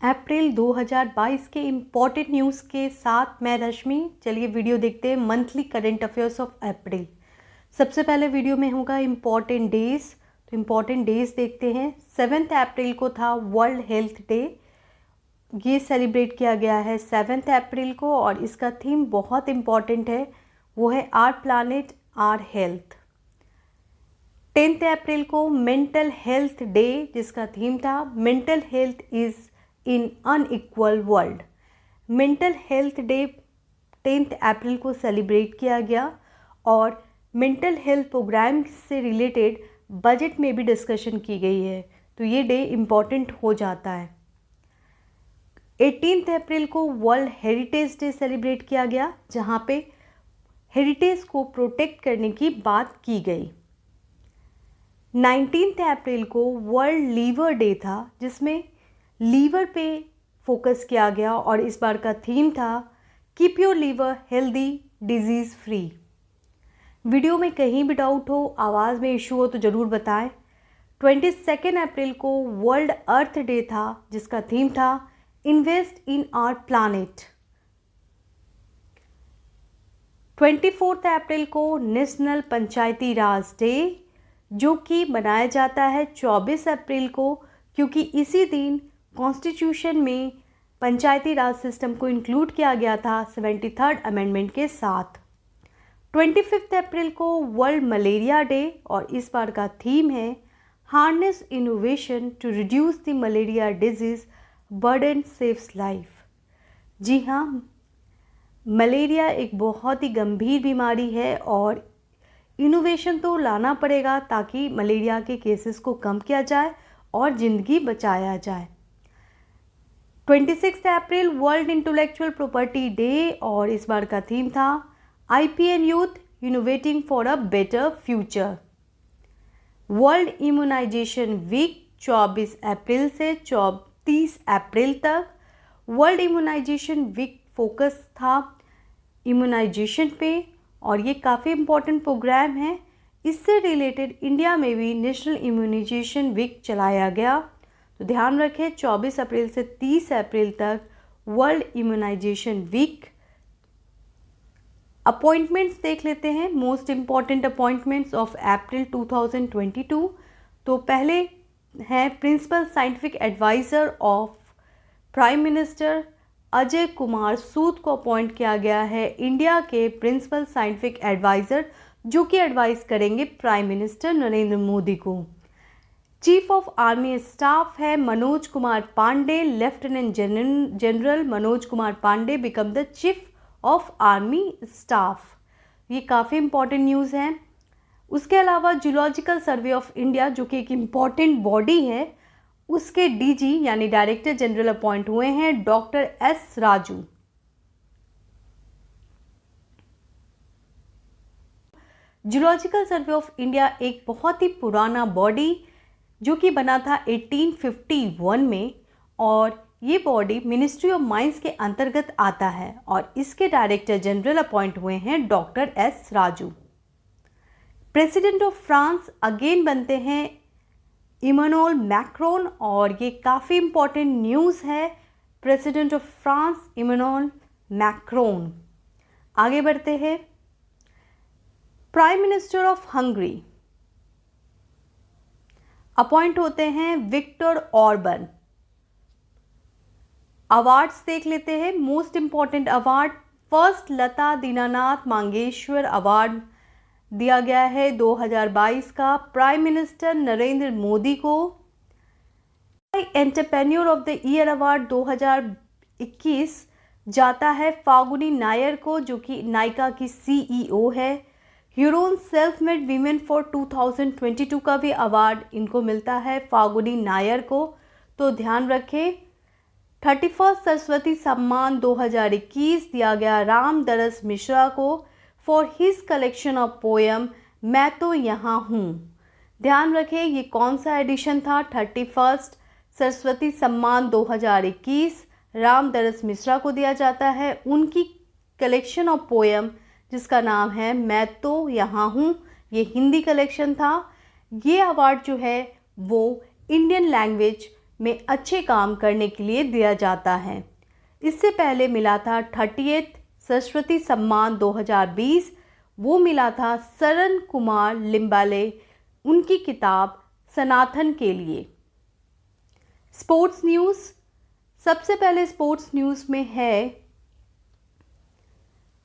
अप्रैल 2022 के important news के साथ मैं रश्मि। चलिए वीडियो देखते हैं monthly current affairs of April. सबसे पहले वीडियो में होगा इम्पॉर्टेंट डेज। तो इम्पॉर्टेंट डेज देखते हैं। 7 अप्रैल को था वर्ल्ड हेल्थ डे। ये सेलिब्रेट किया गया है 7 अप्रैल को और इसका थीम बहुत इम्पॉर्टेंट है, वो है आवर प्लानेट आवर हेल्थ। 10 अप्रैल को मेंटल हेल्थ डे, जिसका थीम था mental health is in unequal world. Mental health day 10 अप्रैल को सेलिब्रेट किया गया और मेंटल हेल्थ प्रोग्राम से रिलेटेड बजट में भी डिस्कशन की गई है, तो ये डे इम्पॉर्टेंट हो जाता है। 18 अप्रैल को वर्ल्ड हेरिटेज डे सेलिब्रेट किया गया, जहाँ पे हेरिटेज को प्रोटेक्ट करने की बात की गई। 19 अप्रैल को वर्ल्ड लीवर डे था, जिसमें लीवर पे फोकस किया गया और इस बार का थीम था keep your liver healthy disease free. Video में कहीं भी डाउट हो, आवाज़ में इशू हो तो ज़रूर बताएं। 22 अप्रैल को वर्ल्ड अर्थ डे था, जिसका थीम था इन्वेस्ट इन आवर प्लानेट। 24 अप्रैल को नेशनल पंचायती राज डे, जो कि मनाया जाता है 24 अप्रैल को, क्योंकि इसी दिन कॉन्स्टिट्यूशन में पंचायती राज सिस्टम को इंक्लूड किया गया था 73rd अमेंडमेंट के साथ। 25 अप्रैल को वर्ल्ड मलेरिया डे और इस बार का थीम है harness innovation to reduce the malaria disease burden saves life. जी हाँ, मलेरिया एक बहुत ही गंभीर बीमारी है और इनोवेशन तो लाना पड़ेगा ताकि मलेरिया के केसेस को कम किया जाए और ज़िंदगी बचाया जाए। 26 April world intellectual property day और इस बार का थीम था IPN youth innovating for a better future. World immunization week 24 April से 34 अप्रैल तक। वर्ल्ड इम्यूनाइजेशन वीक फोकस था इम्यूनाइजेशन पे और ये काफ़ी इम्पोर्टेंट प्रोग्राम है। इससे रिलेटेड इंडिया में भी नेशनल इम्यूनाइजेशन वीक चलाया गया, तो ध्यान रखें 24 अप्रैल से 30 अप्रैल तक वर्ल्ड इम्यूनाइजेशन वीक। अपॉइंटमेंट्स देख लेते हैं, most important appointments of April 2022। तो पहले हैं principal scientific advisor of prime minister Ajay Kumar Sood को अपॉइंट किया गया है इंडिया के प्रिंसिपल साइंटिफिक एडवाइज़र, जो कि एडवाइस करेंगे प्राइम मिनिस्टर नरेंद्र मोदी को। चीफ ऑफ आर्मी स्टाफ है Manoj Kumar Pande. Lieutenant general Manoj Kumar Pande become the chief of army staff. ये काफ़ी इंपॉर्टेंट न्यूज़ है। उसके अलावा जूलॉजिकल सर्वे ऑफ इंडिया, जो कि एक इम्पॉर्टेंट बॉडी है, उसके DG यानी डायरेक्टर जनरल अपॉइंट हुए हैं doctor S Raju. Zoological survey of India एक बहुत ही पुराना बॉडी, जो कि बना था 1851 में और ये बॉडी मिनिस्ट्री ऑफ माइंस के अंतर्गत आता है और इसके डायरेक्टर जनरल अपॉइंट हुए हैं doctor S Raju. President of France again बनते हैं इमानुएल मैक्रोन और ये काफ़ी इम्पॉर्टेंट न्यूज़ है। President of France Emmanuel Macron. आगे बढ़ते हैं। Prime minister of Hungary appoint होते हैं विक्टर ऑर्बन। अवार्ड्स देख लेते हैं। Most important award, first Lata Dinanath Mangeshkar award दिया गया है 2022 का प्राइम मिनिस्टर नरेंद्र मोदी को। Entrepreneur of the year award 2021 जाता है फागुनी नायर को, जो कि नायका की CEO है। Huron self made women for 2022 का भी अवार्ड इनको मिलता है फागुनी नायर को, तो ध्यान रखें। 31 सरस्वती सम्मान 2021 दिया गया राम दरस मिश्रा को for his collection of poem मैं तो यहाँ हूँ। ध्यान रखें ये कौन सा एडिशन था। 31 सरस्वती सम्मान 2021 राम दरस मिश्रा को दिया जाता है, उनकी कलेक्शन ऑफ पोएम जिसका नाम है मैं तो यहाँ हूँ। ये हिंदी कलेक्शन था। ये अवार्ड जो है वो इंडियन लैंग्वेज में अच्छे काम करने के लिए दिया जाता है। इससे पहले मिला था 30th सरस्वती सम्मान 2020, वो मिला था सरन कुमार लिम्बाले उनकी किताब सनातन के लिए। स्पोर्ट्स न्यूज़, सबसे पहले स्पोर्ट्स न्यूज़ में है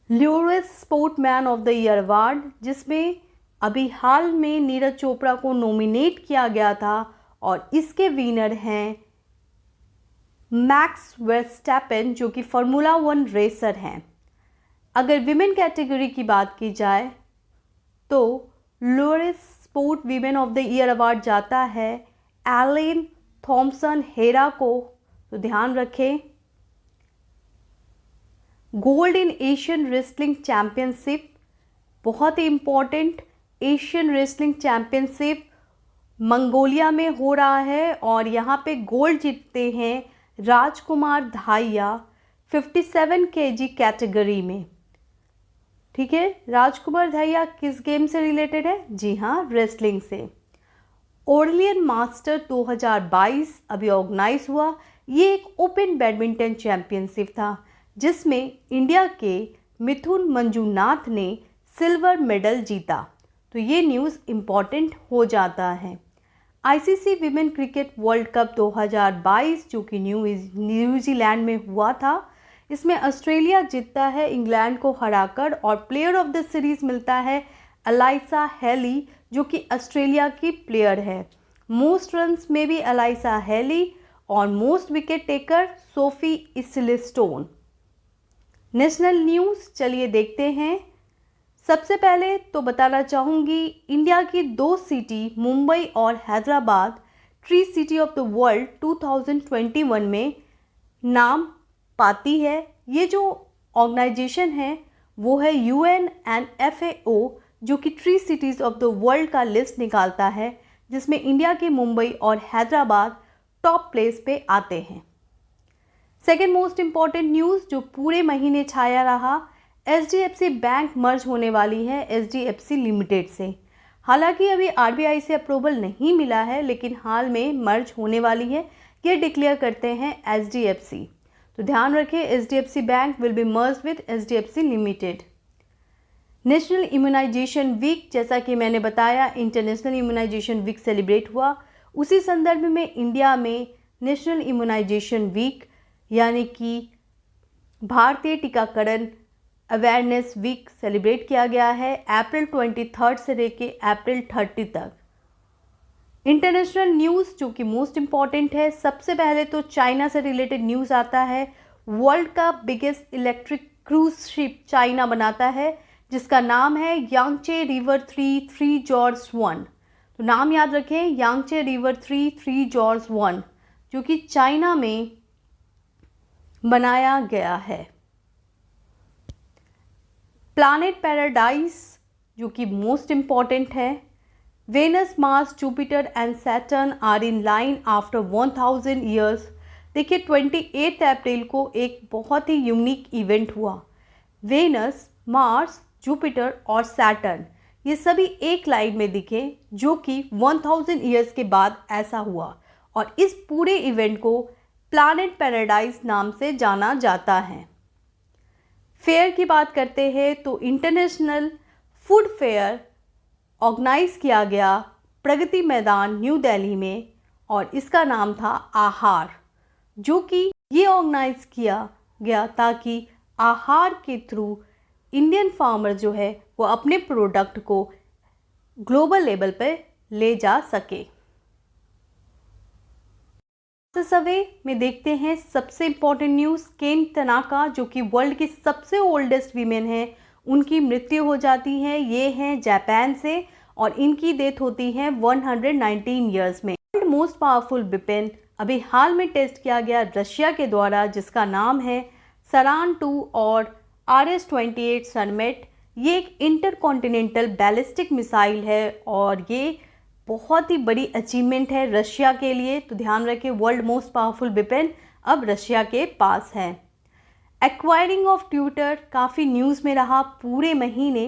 Laureus sportsman of the year award, जिसमें अभी हाल में नीरज चोपड़ा को नॉमिनेट किया गया था और इसके विनर हैं मैक्स वर्स्टैपेन जो कि फार्मूला 1 रेसर हैं। अगर विमेन कैटेगरी की बात की जाए तो Laureus sport women of the year award जाता है एलेन थॉम्सन हेरा को, तो ध्यान रखें। Gold in Asian wrestling championship, बहुत ही important, Asian wrestling championship Mongolia में हो रहा है और यहाँ पे गोल्ड जीतते हैं राजकुमार धाइया 57 kg कैटेगरी में। ठीक है, राजकुमार धाइया किस गेम से रिलेटेड है? जी हाँ, रेसलिंग से। ओरलियन मास्टर 2022 अभी ऑर्गेनाइज हुआ। ये एक ओपन बैडमिंटन चैंपियनशिप था जिसमें इंडिया के मिथुन मंजुनाथ ने सिल्वर मेडल जीता, तो ये न्यूज़ इम्पॉर्टेंट हो जाता है। ICC women cricket world cup 2022 जो कि न्यूजीलैंड में हुआ था, इसमें ऑस्ट्रेलिया जीतता है इंग्लैंड को हराकर और प्लेयर ऑफ द सीरीज़ मिलता है अलाइसा हेली जो कि ऑस्ट्रेलिया की प्लेयर है। मोस्ट रन्स में भी अलाइसा हेली और most wicket taker Sophie Ecclestone. National news चलिए देखते हैं। सबसे पहले तो बताना चाहूँगी इंडिया की 2 सिटी मुंबई और Hyderabad tree city of the world 2021 में नाम पाती है। ये जो ऑर्गेनाइजेशन है वो है UNFAO जो कि tree cities of the world का लिस्ट निकालता है, जिसमें इंडिया के मुंबई और हैदराबाद टॉप प्लेस पे आते हैं। सेकेंड मोस्ट इम्पॉर्टेंट न्यूज़ जो पूरे महीने छाया रहा, HDFC बैंक मर्ज होने वाली है HDFC लिमिटेड से। हालांकि अभी RBI से अप्रूवल नहीं मिला है, लेकिन हाल में मर्ज होने वाली है, ये डिक्लेयर करते हैं HDFC। तो ध्यान रखें, HDFC bank will be merge with HDFC limited. National immunization week, जैसा कि मैंने बताया इंटरनेशनल इम्यूनाइजेशन वीक सेलिब्रेट हुआ, उसी संदर्भ में इंडिया में नेशनल इम्यूनाइजेशन वीक यानी कि भारतीय टीकाकरण अवेयरनेस वीक सेलिब्रेट किया गया है अप्रैल 23 से लेके अप्रैल 30 तक। इंटरनेशनल न्यूज़ जो कि मोस्ट इम्पॉर्टेंट है, सबसे पहले तो चाइना से रिलेटेड न्यूज़ आता है। वर्ल्ड का biggest electric cruise ship China बनाता है जिसका नाम है यांगचे रिवर 3 जॉर्ज 1। तो नाम याद रखें, यांगचे रिवर 3 जॉर्ज 1 जो कि चाइना में बनाया गया है। प्लैनेट पैराडाइज जो कि मोस्ट इम्पॉर्टेंट है, Venus Mars Jupiter and Saturn are in line after 1000 years. देखिए 28 अप्रैल को एक बहुत ही यूनिक इवेंट हुआ। वेनस, मार्स, जुपिटर और सैटर्न ये सभी एक लाइन में दिखे जो कि 1000 ईयर्स के बाद ऐसा हुआ और इस पूरे इवेंट को प्लैनेट पैराडाइज नाम से जाना जाता है। फेयर की बात करते हैं तो इंटरनेशनल फूड फेयर ऑर्गेनाइज किया गया प्रगति मैदान न्यू दिल्ली में और इसका नाम था आहार, जो कि ये ऑर्गेनाइज किया गया ताकि आहार के थ्रू इंडियन फार्मर जो है वो अपने प्रोडक्ट को ग्लोबल लेवल पर ले जा सके। सर्वे में देखते हैं सबसे इम्पोर्टेंट न्यूज़, केन तनाका जो कि वर्ल्ड की सबसे ओल्डेस्ट वीमेन है, उनकी मृत्यु हो जाती है। ये हैं जापान से और इनकी डेथ होती है 119 ईयर्स में। वर्ल्ड मोस्ट पावरफुल वेपन अभी हाल में टेस्ट किया गया रशिया के द्वारा, जिसका नाम है सरान 2 और RS-28 सनमेट। ये एक इंटरकॉन्टिनेंटल बैलिस्टिक मिसाइल है और ये बहुत ही बड़ी अचीवमेंट है रशिया के लिए। तो ध्यान रखें, वर्ल्ड मोस्ट पावरफुल वेपन अब रशिया के पास है। एक्वायरिंग ऑफ ट्विटर काफ़ी न्यूज़ में रहा पूरे महीने,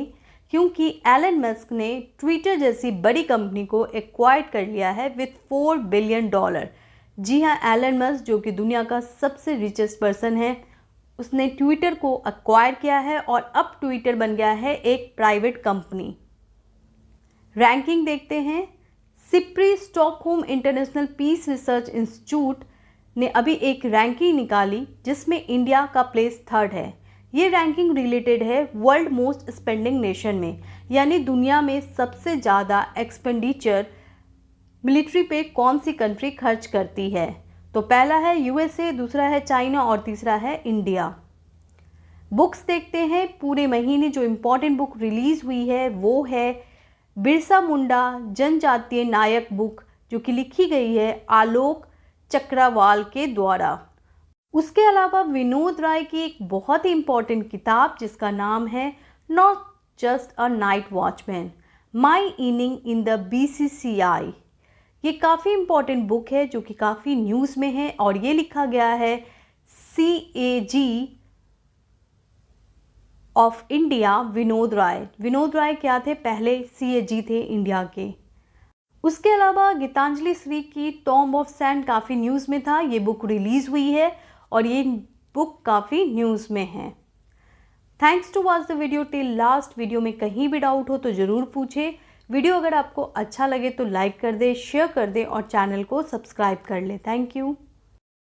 क्योंकि एलन मस्क ने ट्विटर जैसी बड़ी कंपनी को एक्वायर कर लिया है विथ $4 बिलियन। जी हाँ, एलन मस्क जो कि दुनिया का सबसे रिचेस्ट पर्सन है, उसने ट्विटर को एक्वायर किया है और अब ट्विटर बन गया है एक प्राइवेट कंपनी। रैंकिंग देखते हैं। SIPRI Stockholm International Peace Research Institute ने अभी एक रैंकिंग निकाली जिसमें इंडिया का प्लेस 3rd है। ये रैंकिंग रिलेटेड है वर्ल्ड मोस्ट स्पेंडिंग नेशन में, यानी दुनिया में सबसे ज़्यादा एक्सपेंडिचर मिलिट्री पे कौन सी कंट्री खर्च करती है। तो पहला है यूएसए, दूसरा है चाइना और तीसरा है इंडिया। बुक्स देखते हैं। पूरे महीने जो इम्पोर्टेंट बुक रिलीज हुई है वो है बिरसा मुंडा जनजातीय नायक बुक, जो कि लिखी गई है आलोक चक्रवाल के द्वारा। उसके अलावा विनोद राय की एक बहुत ही इम्पोर्टेंट किताब जिसका नाम है not just a night watchman, my inning in the BCCI। ये काफ़ी इम्पॉर्टेंट बुक है जो कि काफ़ी न्यूज़ में है और ये लिखा गया है CAG of India Vinod Rai. Vinod Rai क्या थे? पहले CAG थे इंडिया के। उसके अलावा गीतांजलि श्री की टॉम्ब ऑफ सैंड काफ़ी न्यूज़ में था। ये बुक रिलीज़ हुई है और ये बुक काफ़ी न्यूज़ में है। Thanks to watch the video till last. Video में कहीं भी डाउट हो तो ज़रूर पूछे। वीडियो अगर आपको अच्छा लगे तो लाइक कर दे, शेयर कर दे और चैनल को सब्सक्राइब कर ले। Thank you.